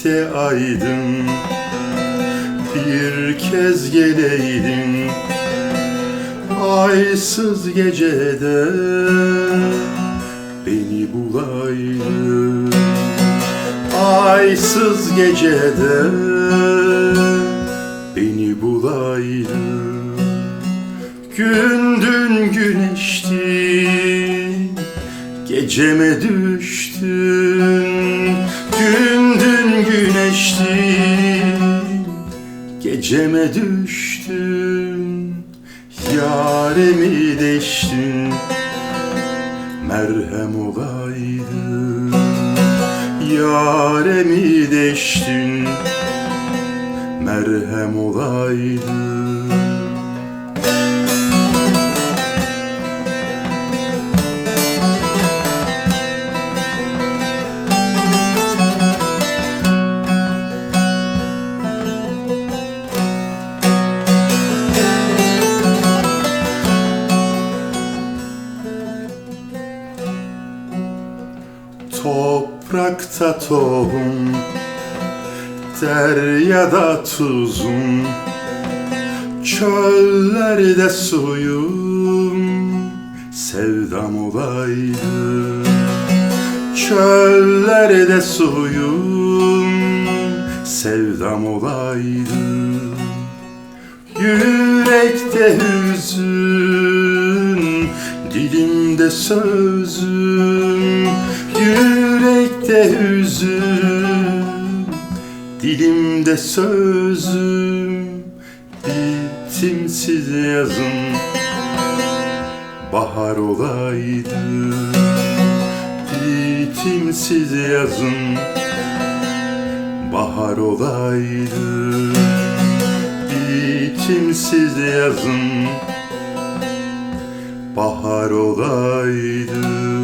güneşte aydın, bir kez geleydin aysız gecede beni bulaydın. Aysız gecede beni bulaydın. Gündün güneştin, geceme düştün. Gündün güneştin, geceme düştün. Yaremi deştin, merhem olaydın. Yaremi deştin, merhem olaydın. Toprakta tohum, deryada tuzum, çöllerde suyum, sevdam olaydı. Çöllerde suyum, sevdam olaydı. Yürekte hüzün, dilimde sözüm. Yürekte hüzün, dilimde sözüm. Bitimsiz yazın bahar olaydı. Bitimsiz yazın bahar olaydı. Bitimsiz yazın bahar olaydı.